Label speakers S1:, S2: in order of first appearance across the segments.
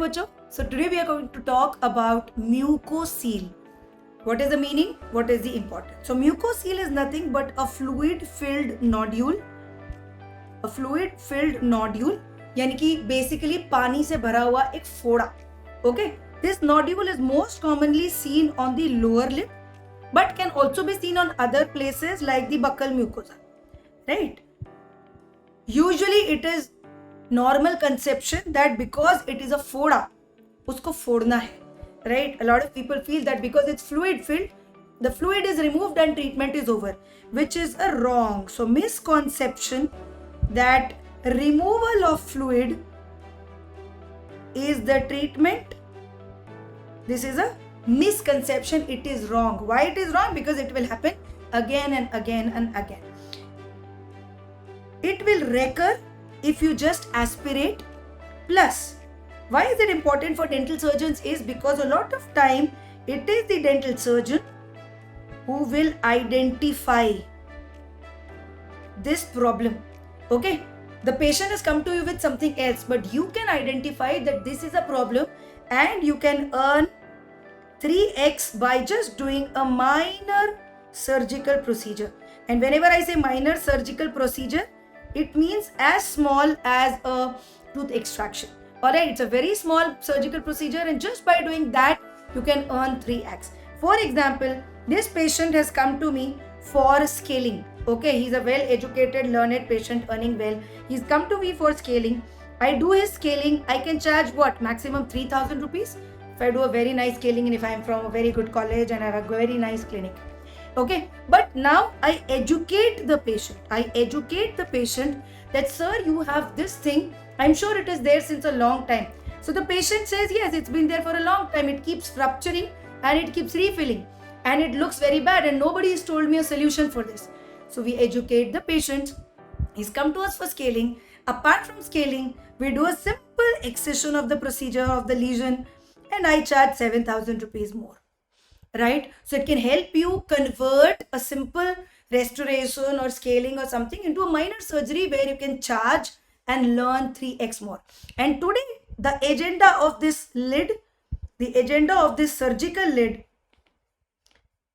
S1: बच्चों. So today we are going to talk about mucocele. What is the meaning? What is the importance? So mucocele is nothing but a fluid-filled nodule. A fluid-filled nodule, यानी कि basically पानी से भरा हुआ एक फोड़ा. Okay. This nodule is most commonly seen on the lower lip, but can also be seen on other places like the buccal mucosa. Right? Usually it is normal conception that because it is a foda, उसको फोड़ना है. Right? A lot of people feel that because it's fluid filled, the fluid is removed and treatment is over, which is a wrong. So misconception that removal of fluid is the treatment. This is a misconception. It is wrong. Why it is wrong? Because it will happen again and again and again. It will recur if you just aspirate. Plus, why is it important for dental surgeons is because a lot of time it is the dental surgeon who will identify this problem. Okay, the patient has come to you with something else, but you can identify that this is a problem and you can earn 3x by just doing a minor surgical procedure. And whenever I say minor surgical procedure, it means as small as a tooth extraction. Alright, it's a very small surgical procedure, and just by doing that, you can earn 3x. For example, this patient has come to me for scaling. Okay, he's a well-educated, learned patient earning well. He's come to me for scaling. I do his scaling. I can charge what? Maximum 3,000 rupees. If I do a very nice scaling and if I am from a very good college and I have a very nice clinic. Okay, but now I educate the patient. I educate the patient that, sir, you have this thing. I'm sure it is there since a long time. So the patient says, yes, it's been there for a long time. It keeps rupturing and it keeps refilling and it looks very bad and nobody has told me a solution for this. So we educate the patient. He's come to us for scaling. Apart from scaling, we do a simple excision of the procedure of the lesion and I charge 7,000 rupees more. Right? So it can help you convert a simple restoration or scaling or something into a minor surgery where you can charge and learn 3x more. And today, the agenda of this lid, the agenda of this surgical lid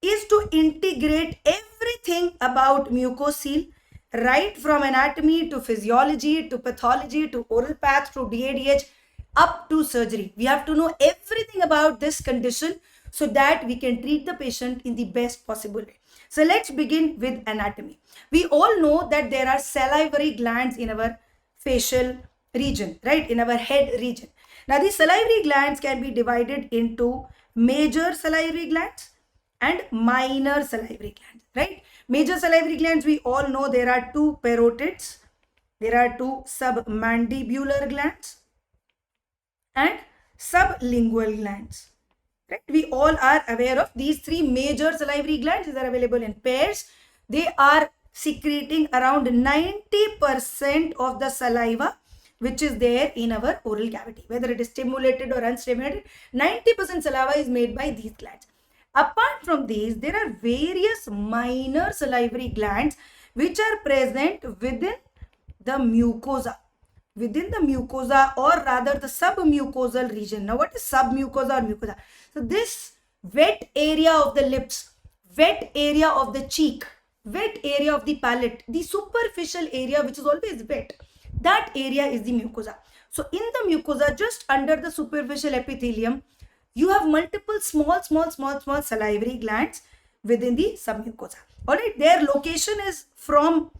S1: is to integrate everything about mucocele, right from anatomy to physiology to pathology to oral path to DADH up to surgery. We have to know everything about this condition so that we can treat the patient in the best possible way. So let's begin with anatomy. We all know that there are salivary glands in our facial region, right? In our head region. Now these salivary glands can be divided into major salivary glands and minor salivary glands, right? Major salivary glands, we all know there are two parotids, there are two submandibular glands and sublingual glands. Right? We all are aware of these three major salivary glands. These are available in pairs. They are secreting around 90% of the saliva which is there in our oral cavity. Whether it is stimulated or unstimulated, 90% saliva is made by these glands. Apart from these, there are various minor salivary glands which are present within the mucosa. Within the mucosa, or rather the submucosal region. Now what is submucosa or mucosa? So this wet area of the lips, wet area of the cheek, wet area of the palate, the superficial area which is always wet, that area is the mucosa. So in the mucosa, just under the superficial epithelium, you have multiple small salivary glands within the submucosa. Alright, their location is from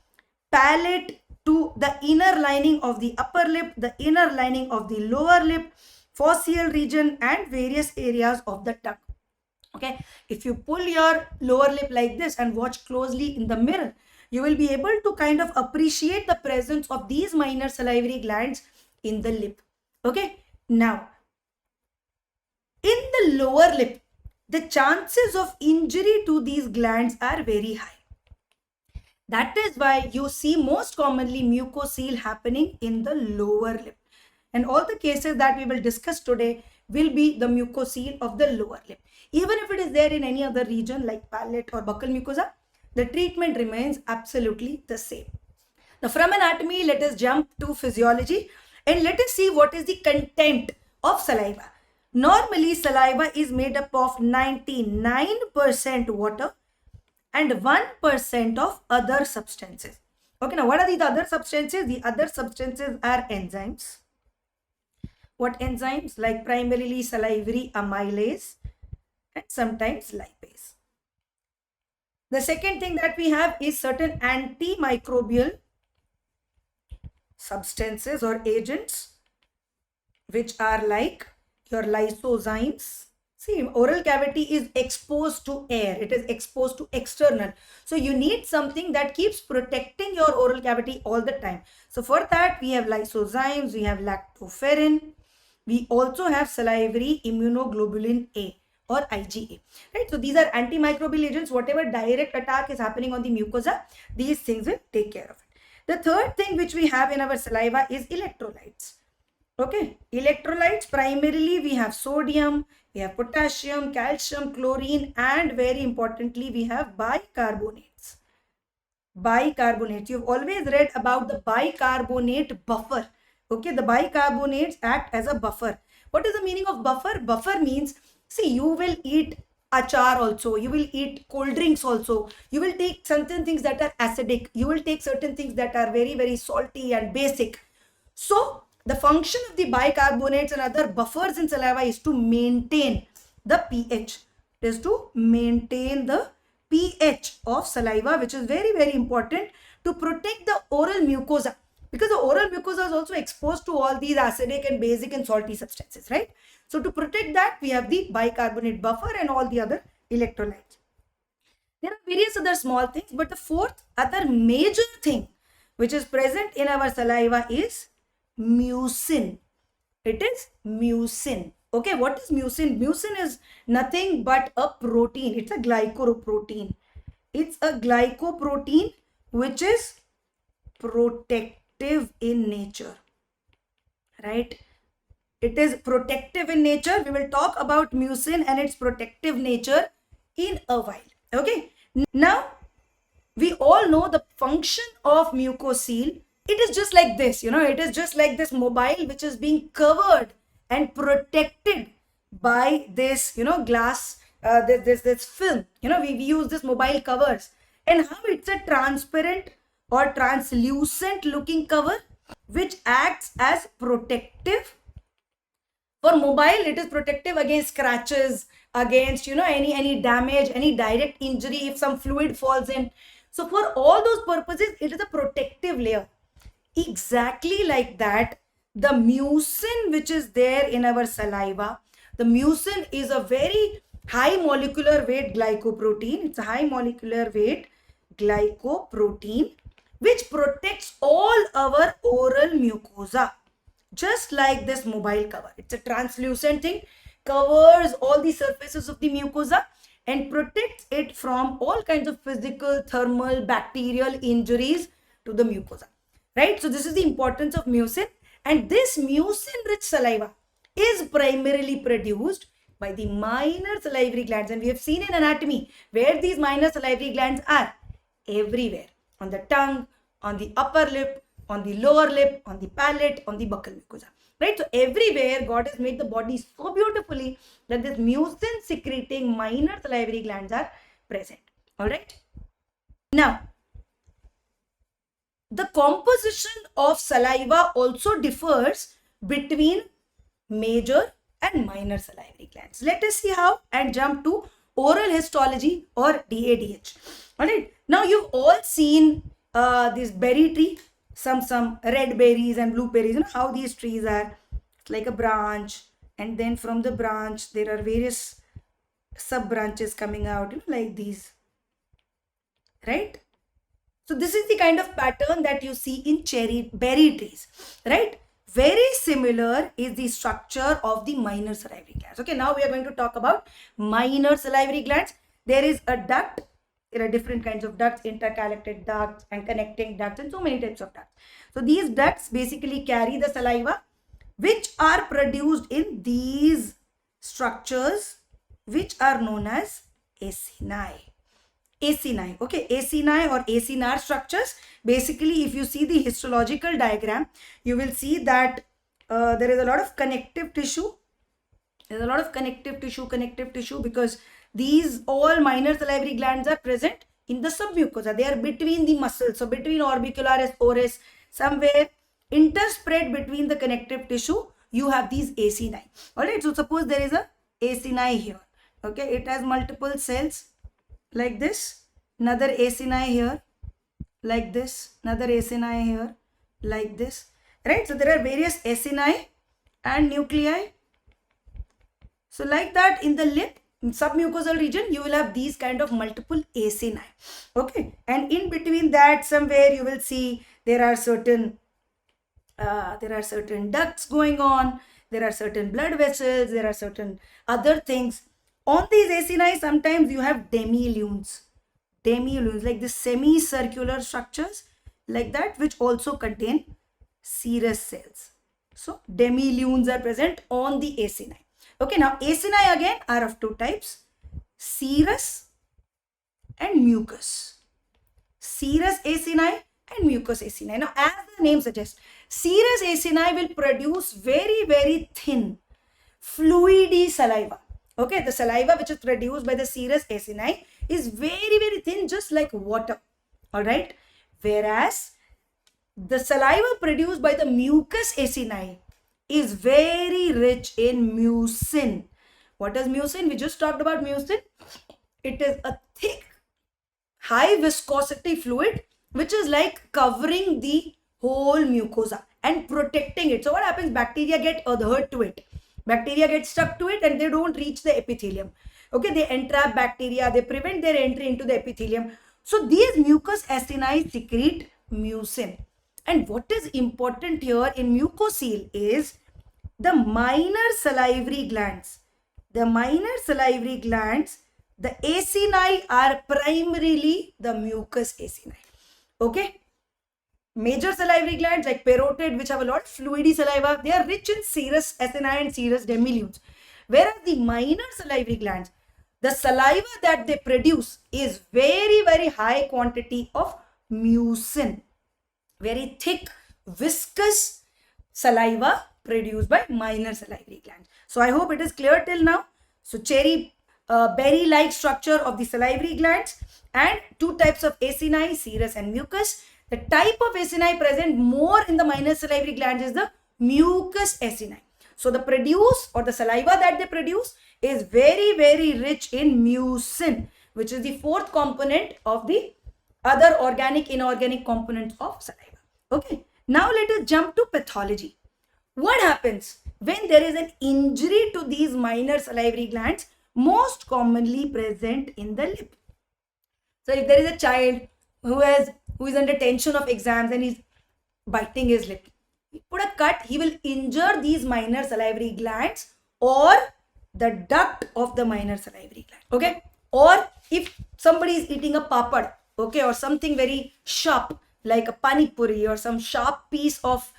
S1: palate to the inner lining of the upper lip, the inner lining of the lower lip, facial region and various areas of the tongue. Okay, if you pull your lower lip like this and watch closely in the mirror, you will be able to kind of appreciate the presence of these minor salivary glands in the lip. Okay, now in the lower lip, the chances of injury to these glands are very high. That is why you see most commonly mucocele happening in the lower lip. And all the cases that we will discuss today will be the mucocele of the lower lip. Even if it is there in any other region like palate or buccal mucosa, the treatment remains absolutely the same. Now from anatomy, let us jump to physiology and let us see what is the content of saliva. Normally, saliva is made up of 99% water and 1% of other substances. Okay, now what are these other substances? The other substances are enzymes. What enzymes? Like primarily salivary amylase and sometimes lipase. The second thing that we have is certain antimicrobial substances or agents, which are like your lysozymes. See, oral cavity is exposed to air. It is exposed to external. So you need something that keeps protecting your oral cavity all the time. So for that, we have lysozymes, we have lactoferrin. We also have salivary immunoglobulin A or IgA, right? So these are antimicrobial agents. Whatever direct attack is happening on the mucosa, these things will take care of it. The third thing which we have in our saliva is electrolytes. Okay, electrolytes, primarily we have sodium, we have potassium, calcium, chlorine, and very importantly we have bicarbonates. Bicarbonates, you've always read about the bicarbonate buffer. Okay, the bicarbonates act as a buffer. What is the meaning of buffer? Buffer means, see, you will eat achar also, you will eat cold drinks also, you will take certain things that are acidic, you will take certain things that are very, very salty and basic. So the function of the bicarbonates and other buffers in saliva is to maintain the pH. It is to maintain the pH of saliva, which is very, very important to protect the oral mucosa, because the oral mucosa is also exposed to all these acidic and basic and salty substances, right? So to protect that, we have the bicarbonate buffer and all the other electrolytes. There are various other small things, but the fourth other major thing which is present in our saliva is mucin. It is mucin. Okay, what is mucin? Mucin is nothing but a protein. It's a glycoprotein. It's a glycoprotein which is protective in nature, right? It is protective in nature. We will talk about mucin and its protective nature in a while. Okay, now we all know the function of mucocele. It is just like this, it is just like this mobile which is being covered and protected by this, glass, this film. We use this mobile covers, and how it's a transparent or translucent looking cover which acts as protective. For mobile, it is protective against scratches, against, any damage, any direct injury if some fluid falls in. So for all those purposes, it is a protective layer. Exactly like that, the mucin which is there in our saliva, the mucin is a very high molecular weight glycoprotein. It's a high molecular weight glycoprotein which protects all our oral mucosa, just like this mobile cover. It's a translucent thing, covers all the surfaces of the mucosa and protects it from all kinds of physical, thermal, bacterial injuries to the mucosa. Right? So this is the importance of mucin, and this mucin-rich saliva is primarily produced by the minor salivary glands, and we have seen in anatomy where these minor salivary glands are everywhere, on the tongue, on the upper lip, on the lower lip, on the palate, on the buccal mucosa. Right? So everywhere God has made the body so beautifully that this mucin secreting minor salivary glands are present. All right. Now, the composition of saliva also differs between major and minor salivary glands. Let us see how and jump to oral histology or DADH. All right. Now you've all seen this berry tree, some red berries and blue berries. How these trees are. It's like a branch, and then from the branch there are various sub branches coming out, like these, right? So this is the kind of pattern that you see in berry trees, right? Very similar is the structure of the minor salivary glands. Okay, now we are going to talk about minor salivary glands. There is a duct. There are different kinds of ducts, interconnected ducts and connecting ducts, and so many types of ducts. So these ducts basically carry the saliva, which are produced in these structures, which are known as acini. Acini, okay, acini or acinar structures. Basically, if you see the histological diagram, you will see that there is a lot of connective tissue. There's a lot of connective tissue, because these all minor salivary glands are present in the submucosa. They are between the muscles. So between orbicularis oris, somewhere interspread between the connective tissue, you have these acini. Alright, so suppose there is a acini here. Okay, it has multiple cells like this. Another acini here, like this. Another acini here, like this. Right, so there are various acini and nuclei. So like that, in the lip, submucosal region, you will have these kind of multiple acini. Okay, and in between that, somewhere you will see there are certain ducts going on. There are certain blood vessels. There are certain other things. On these acini, sometimes you have demilunes, like the semicircular structures like that, which also contain serous cells. So demilunes are present on the acini. Okay, now acini again are of two types, serous and mucous. Serous acini and mucous acini. Now, as the name suggests, serous acini will produce very, very thin, fluidy saliva. Okay, the saliva which is produced by the serous acini is very, very thin, just like water. Alright, whereas the saliva produced by the mucous acini is very rich in mucin. What is mucin? We just talked about mucin. It is a thick, high viscosity fluid which is like covering the whole mucosa and protecting it. So what happens? Bacteria get adhered to it. Bacteria get stuck to it and they don't reach the epithelium. Okay, they entrap bacteria, they prevent their entry into the epithelium. So these mucous acini secrete mucin. And what is important here in mucocele is the minor salivary glands. The minor salivary glands, the acini are primarily the mucous acini. Okay. Major salivary glands like parotid, which have a lot of fluidy saliva, they are rich in serous acini and serous demilunes. Whereas the minor salivary glands, the saliva that they produce is very, very high quantity of mucin. Very thick, viscous saliva produced by minor salivary glands. So I hope it is clear till now. So berry-like structure of the salivary glands and two types of acini, serous and mucous. The type of acini present more in the minor salivary glands is the mucous acini. So the produce or the saliva that they produce is very, very rich in mucin, which is the fourth component of the other organic, inorganic components of saliva. Okay, now let us jump to pathology. What happens when there is an injury to these minor salivary glands, most commonly present in the lip? So if there is a child who is under tension of exams and he's biting his lip, he put a cut, he will injure these minor salivary glands or the duct of the minor salivary gland. Okay, or if somebody is eating a papad, okay, or something very sharp like a pani puri or some sharp piece of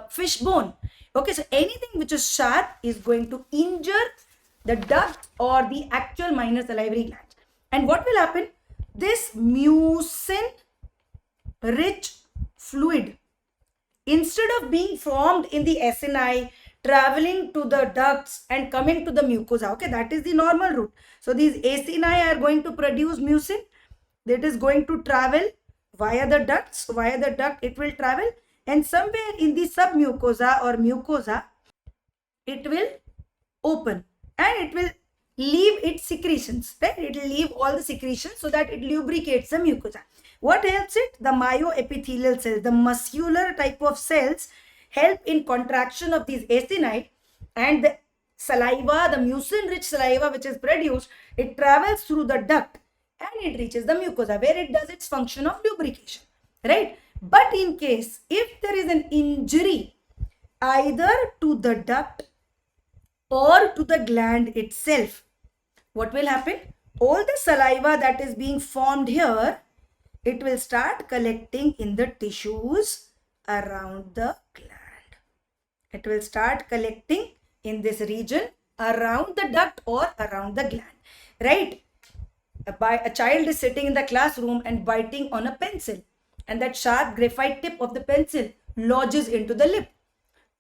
S1: fish bone. Okay, so anything which is sharp is going to injure the duct or the actual minor salivary glands. And what will happen? This mucin rich fluid, instead of being formed in the acini, traveling to the ducts and coming to the mucosa, okay, that is the normal route. So these acini are going to produce mucin that is going to travel via the ducts. Via the duct it will travel, and somewhere in the submucosa or mucosa it will open and it will leave its secretions, right? It will leave all the secretions so that it lubricates the mucosa. What helps it? The myoepithelial cells, the muscular type of cells help in contraction of these acini, and the saliva, the mucin rich saliva which is produced, it travels through the duct and it reaches the mucosa where it does its function of lubrication, right? But in case if there is an injury either to the duct or to the gland itself, what will happen? All the saliva that is being formed here, it will start collecting in the tissues around the gland. It will start collecting in this region around the duct or around the gland, right? A child is sitting in the classroom and biting on a pencil, and that sharp graphite tip of the pencil lodges into the lip.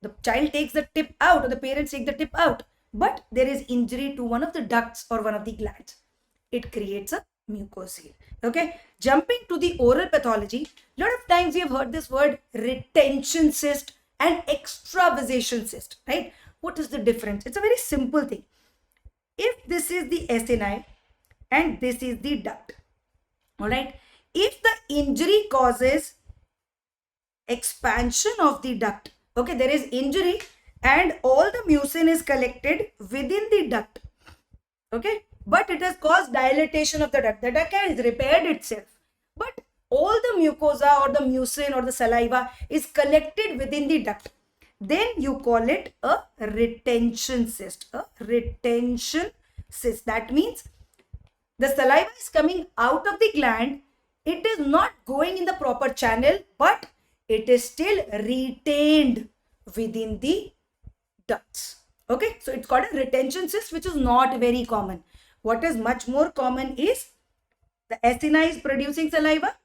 S1: The child takes the tip out or the parents take the tip out, but there is injury to one of the ducts or one of the glands. It creates a mucocele. Okay, jumping to the oral pathology, a lot of times we have heard this word retention cyst and extravasation cyst, right? What is the difference? It's a very simple thing. If this is the acini and this is the duct, all right, if the injury causes expansion of the duct, okay, there is injury and all the mucin is collected within the duct, okay, but it has caused dilatation of the duct has repaired itself, but all the mucosa or the mucin or the saliva is collected within the duct, then you call it a retention cyst. That means the saliva is coming out of the gland, it is not going in the proper channel, but it is still retained within the ducts. Okay, so it's called a retention cyst, which is not very common. What is much more common is the acini is producing saliva,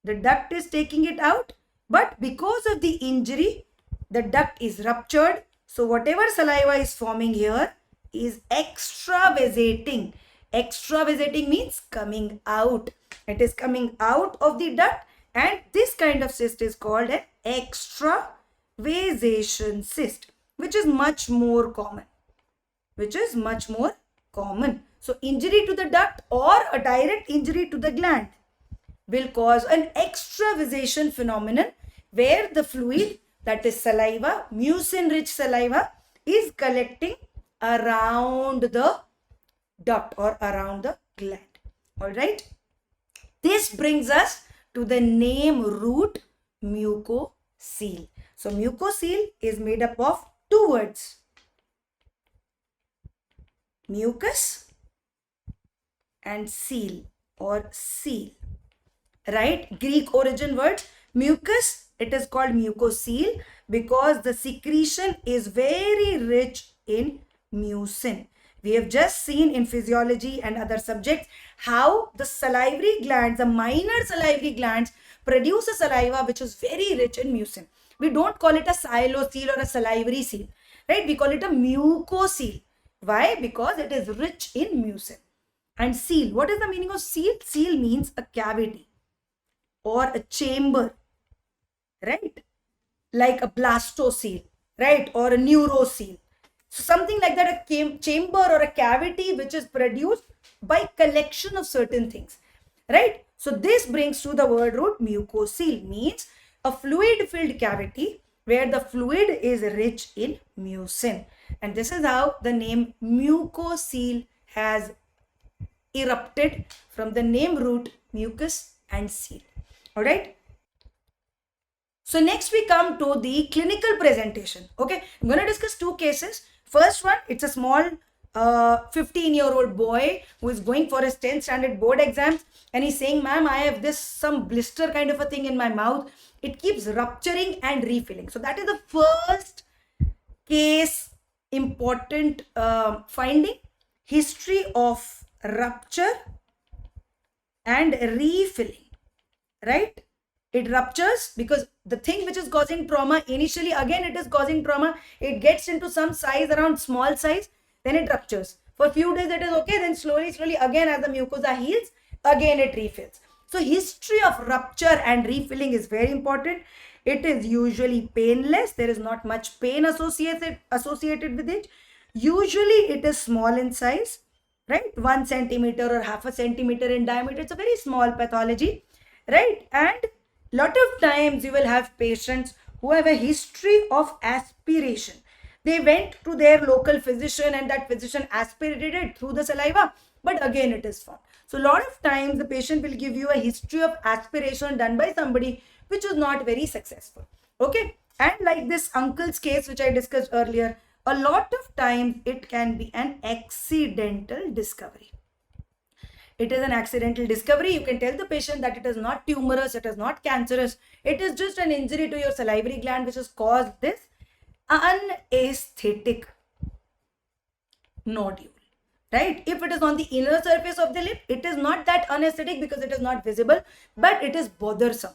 S1: the duct is taking it out, but because of the injury, the duct is ruptured. So whatever saliva is forming here is extravasating. Extravasating means coming out. It is coming out of the duct, and this kind of cyst is called an extravasation cyst, which is much more common. So injury to the duct or a direct injury to the gland will cause an extravasation phenomenon where the fluid, that is saliva, mucin-rich saliva, is collecting around the duct or around the gland. All right. This brings us to the name root mucocele. So mucocele is made up of two words, mucus and cele or seal, right? Greek origin word. Mucus, it is called mucocele because the secretion is very rich in mucin. We have just seen in physiology and other subjects how the salivary glands, the minor salivary glands, produce a saliva which is very rich in mucin. We don't call it a xylocele or a salivary cele, right? We call it a mucocele. Why? Because it is rich in mucin. And cele, what is the meaning of cele? Cele means a cavity or a chamber, right? Like a blastocele, right? Or a neurocele. So something like that, a chamber or a cavity which is produced by collection of certain things, right? So this brings to the word root mucocele, means a fluid-filled cavity where the fluid is rich in mucin. And this is how the name mucocele has erupted from the name root mucus and cele. All right. So next we come to the clinical presentation. Okay, I'm going to discuss two cases. First one, it's a small 15-year-old boy who is going for his 10th standard board exams, and he's saying, ma'am, I have some blister kind of a thing in my mouth. It keeps rupturing and refilling. So that is the first case important finding, history of rupture and refilling, right? It ruptures because the thing which is causing trauma, initially again it is causing trauma, it gets into some size, around small size, then it ruptures. For a few days it is okay, then slowly again as the mucosa heals, again it refills. So history of rupture and refilling is very important. It is usually painless. There is not much pain associated with it. Usually it is small in size, right? 1 centimeter or half a centimeter in diameter. It's a very small pathology, right? And lot of times you will have patients who have a history of aspiration. They went to their local physician and that physician aspirated it through the saliva, but again it is found. So a lot of times the patient will give you a history of aspiration done by somebody which is not very successful. Okay, and like this uncle's case which I discussed earlier, a lot of times it can be an accidental discovery. It is an accidental discovery. You can tell the patient that it is not tumorous, it is not cancerous. It is just an injury to your salivary gland which has caused this unaesthetic nodule, right? If it is on the inner surface of the lip, it is not that unaesthetic because it is not visible, but it is bothersome.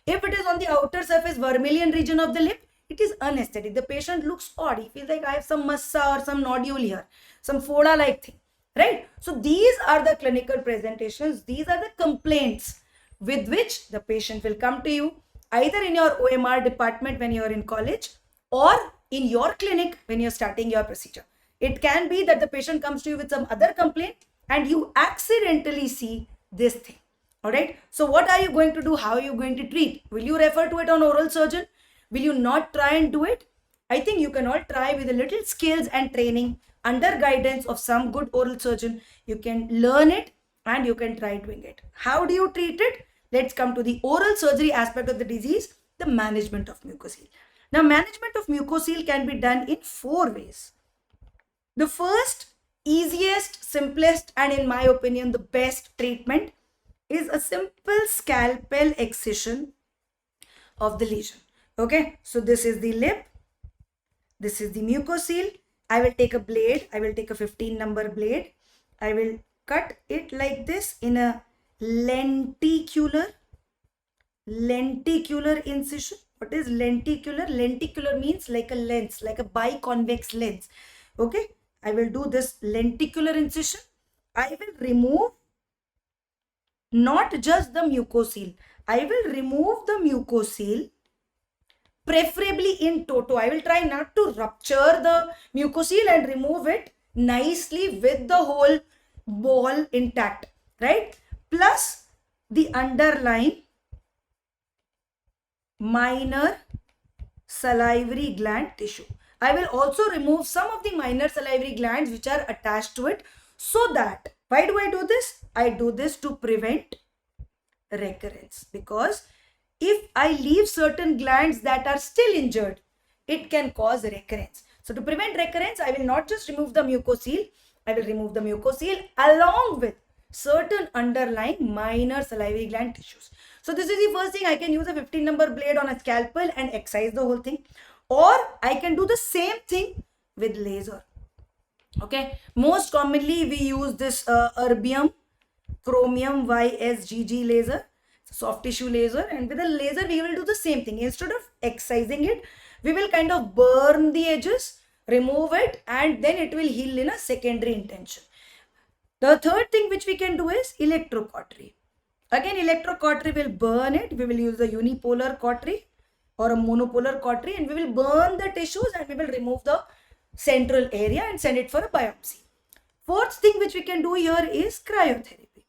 S1: If it is on the outer surface vermilion region of the lip, it is unaesthetic. The patient looks odd. He feels like I have some massa or some nodule here, some foda like thing, right? So these are the clinical presentations. These are the complaints with which the patient will come to you, either in your OMR department when you're in college or in your clinic when you're starting your procedure. It can be that the patient comes to you with some other complaint and you accidentally see this thing. All right. So what are you going to do? How are you going to treat? Will you refer to it on oral surgeon? Will you not try and do it? I think you can all try with a little skills and training under guidance of some good oral surgeon. You can learn it and you can try doing it. How do you treat it? Let's come to the oral surgery aspect of the disease, the management of mucocele. Now, management of mucocele can be done in 4 ways. The first, easiest, simplest, and in my opinion, the best treatment is a simple scalpel excision of the lesion. Okay, so this is the lip, this is the mucocele. I will take a blade, I will take a 15 number blade. I will cut it like this in a lenticular incision. What is lenticular? Lenticular means like a lens, like a biconvex lens. Okay, I will do this lenticular incision. I will remove not just the mucocele. I will remove the mucocele, preferably in toto. I will try not to rupture the mucocele and remove it nicely with the whole ball intact, right? Plus the underlying minor salivary gland tissue. I will also remove some of the minor salivary glands which are attached to it, so that, why do I do this? I do this to prevent recurrence, because if I leave certain glands that are still injured, it can cause recurrence. So to prevent recurrence, I will not just remove the mucocele, I will remove the mucocele along with certain underlying minor salivary gland tissues. So this is the first thing. I can use a 15 number blade on a scalpel and excise the whole thing, or I can do the same thing with laser. Okay, most commonly we use this erbium chromium YSGG laser, soft tissue laser, and with a laser we will do the same thing. Instead of excising it, we will kind of burn the edges, remove it, and then it will heal in a secondary intention. The third thing which we can do is electrocautery. Again, electrocautery will burn it. We will use the unipolar cautery or a monopolar cautery, and we will burn the tissues and we will remove the central area and send it for a biopsy. Fourth thing which we can do here is cryotherapy.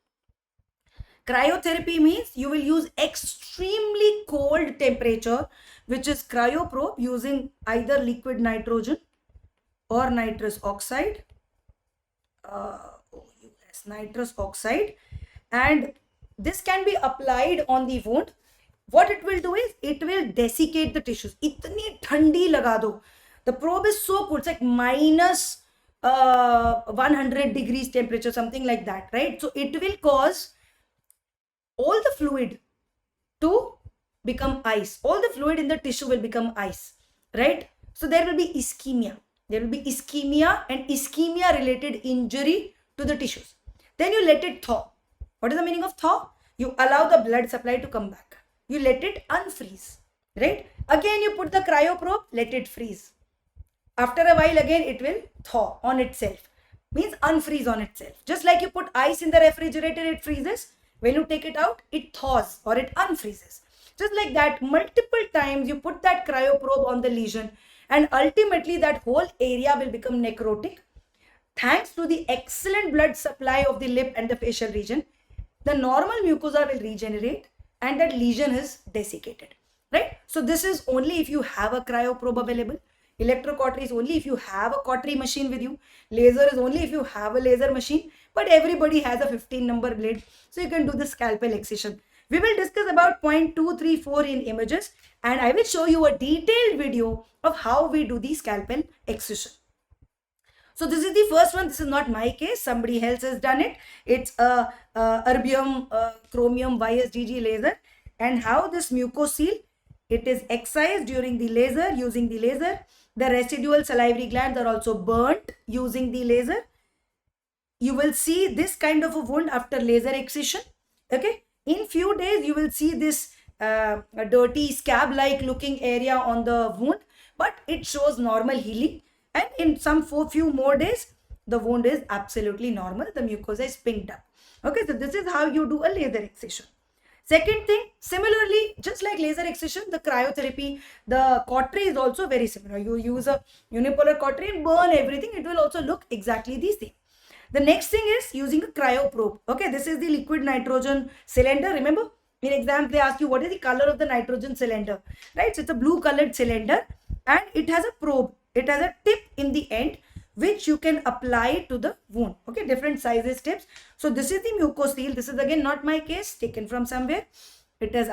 S1: Cryotherapy means you will use extremely cold temperature, which is cryoprobe, using either liquid nitrogen or nitrous oxide, nitrous oxide, and this can be applied on the wound. What it will do is it will desiccate the tissues. Itni thandi laga do. The probe is so cool. It's like minus 100 degrees temperature, something like that, right? So it will cause all the fluid to become ice. All the fluid in the tissue will become ice, right? So there will be ischemia. There will be ischemia and ischemia related injury to the tissues. Then you let it thaw. What is the meaning of thaw? You allow the blood supply to come back. You let it unfreeze, right? Again, you put the cryoprobe, let it freeze. After a while, again, it will thaw on itself. Means unfreeze on itself. Just like you put ice in the refrigerator, it freezes. When you take it out, it thaws or it unfreezes. Just like that, multiple times you put that cryoprobe on the lesion, and ultimately that whole area will become necrotic. Thanks to the excellent blood supply of the lip and the facial region, the normal mucosa will regenerate and that lesion is desiccated, right? So this is only if you have a cryoprobe available. Electrocautery is only if you have a cautery machine with you. Laser is only if you have a laser machine, but everybody has a 15 number blade, so you can do the scalpel excision. We will discuss about point 2, 3, 4 in images, and I will show you a detailed video of how we do the scalpel excision. So this is the first one. This is not my case. Somebody else has done it. It's a erbium chromium YSGG laser. And how this mucocele, it is excised during the laser, using the laser. The residual salivary glands are also burnt using the laser. You will see this kind of a wound after laser excision. Okay. In few days, you will see this dirty scab-like looking area on the wound. but it shows normal healing, and in some few more days, the wound is absolutely normal. The mucosa is pinked up. Okay, so this is how you do a laser excision. Second thing, similarly, just like laser excision, the cryotherapy, the cautery is also very similar. You use a unipolar cautery and burn everything. It will also look exactly the same. The next thing is using a cryoprobe. Okay, this is the liquid nitrogen cylinder. Remember, in exams they ask you what is the color of the nitrogen cylinder, right? So it's a blue colored cylinder and it has a probe. It has a tip in the end which you can apply to the wound. Okay, different sizes tips. So this is the mucoseal. This is again not my case, taken from somewhere. It has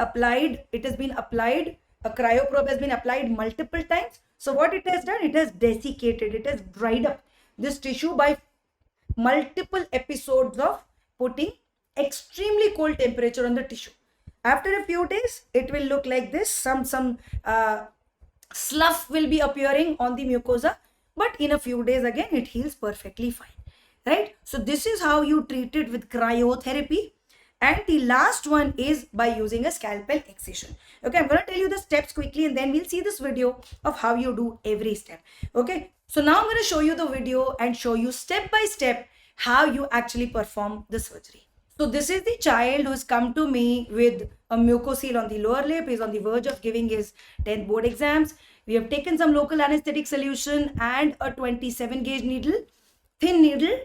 S1: been applied. A cryoprobe has been applied multiple times. So what it has done, it has desiccated, it has dried up this tissue by multiple episodes of putting extremely cold temperature on the tissue. After a few days, it will look like this. Some slough will be appearing on the mucosa, but in a few days again it heals perfectly fine, right? So this is how you treat it with cryotherapy. And the last one is by using a scalpel excision. Okay, I'm going to tell you the steps quickly and then we'll see this video of how you do every step. Okay, so now I'm going to show you the video and show you step by step how you actually perform the surgery. So this is the child who's come to me with a mucoseal on the lower lip. He's on the verge of giving his 10th board exams. We have taken some local anesthetic solution and a 27 gauge needle, thin needle,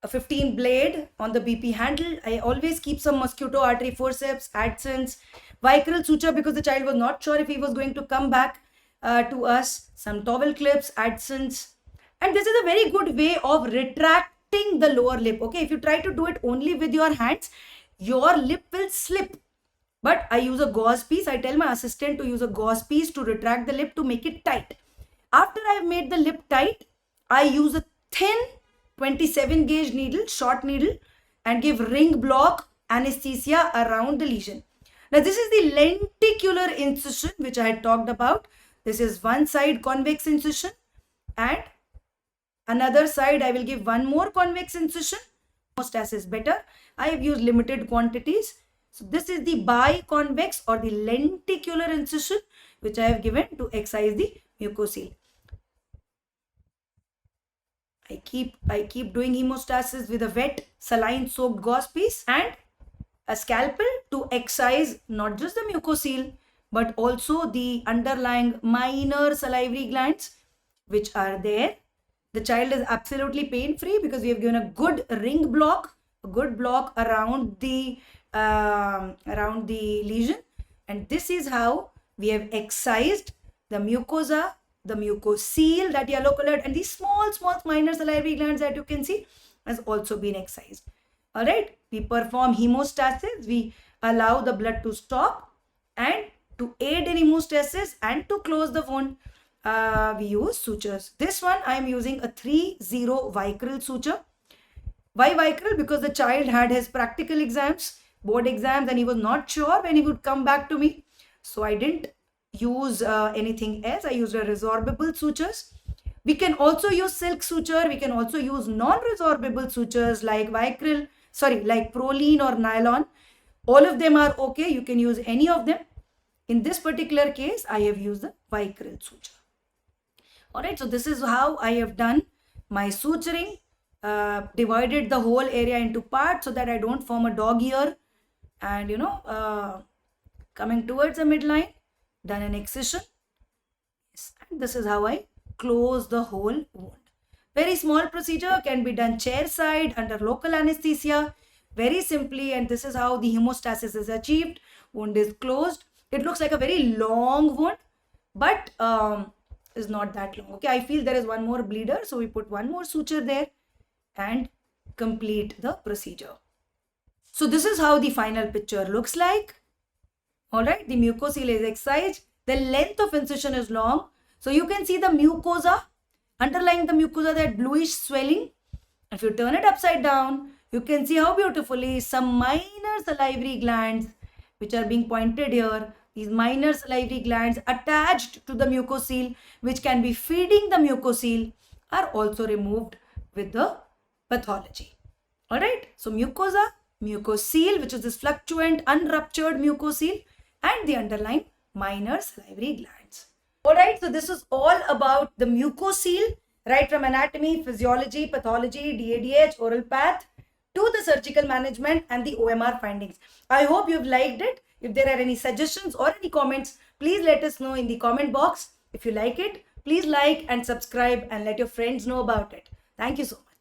S1: a 15 blade on the BP handle. I always keep some mosquito artery forceps, Adsons, Vicryl suture because the child was not sure if he was going to come back to us, some towel clips, Adsons. And this is a very good way of retracting the lower lip. Okay, if you try to do it only with your hands, your lip will slip. But I use a gauze piece. I tell my assistant to use a gauze piece to retract the lip to make it tight. After I have made the lip tight, I use a thin 27 gauge needle, short needle, and give ring block anesthesia around the lesion. Now this is the lenticular incision which I had talked about. This is one side convex incision and another side I will give one more convex incision. Hemostasis better. I have used limited quantities. So this is the biconvex or the lenticular incision which I have given to excise the mucoseal. I keep doing hemostasis with a wet saline soaked gauze piece and a scalpel to excise not just the mucoseal but also the underlying minor salivary glands which are there. The child is absolutely pain free because we have given a good ring block, a good block around the lesion, and this is how we have excised the mucosa, the mucoseal, that yellow colored, and these small minor salivary glands that you can see has also been excised. All right, we perform hemostasis. We allow the blood to stop, and to aid in hemostasis and to close the wound, we use sutures. This one I am using a 3-0 Vicryl suture. Why Vicryl? Because the child had his practical exams, board exams, and he was not sure when he would come back to me. So I didn't use anything else. I used a resorbable sutures. We can also use silk suture. We can also use non-resorbable sutures like Vicryl, like Prolene or nylon. All of them are okay. You can use any of them. In this particular case, I have used the Vicryl suture. All right, so this is how I have done my suturing. Divided the whole area into parts so that I don't form a dog ear, and coming towards the midline, done an excision. And this is how I close the whole wound. Very small procedure, can be done chair side under local anesthesia very simply, and this is how the hemostasis is achieved. Wound is closed. It looks like a very long wound, but is not that long. Okay, I feel there is one more bleeder, so we put one more suture there and complete the procedure. So this is how the final picture looks like. All right, the mucoseal is excised. The length of incision is long. So you can see the mucosa, underlying the mucosa, that bluish swelling. If you turn it upside down, you can see how beautifully some minor salivary glands, which are being pointed here, these minor salivary glands attached to the mucoseal, which can be feeding the mucoseal, are also removed with the pathology. All right, so mucosa, mucoseal, which is this fluctuant unruptured mucoseal, and the underlying minor salivary glands. All right, so this is all about the mucocele, right from anatomy, physiology, pathology, DADH, oral path, to the surgical management and the OMR findings. I hope you've liked it. If there are any suggestions or any comments, please let us know in the comment box. If you like it, please like and subscribe and let your friends know about it. Thank you so much.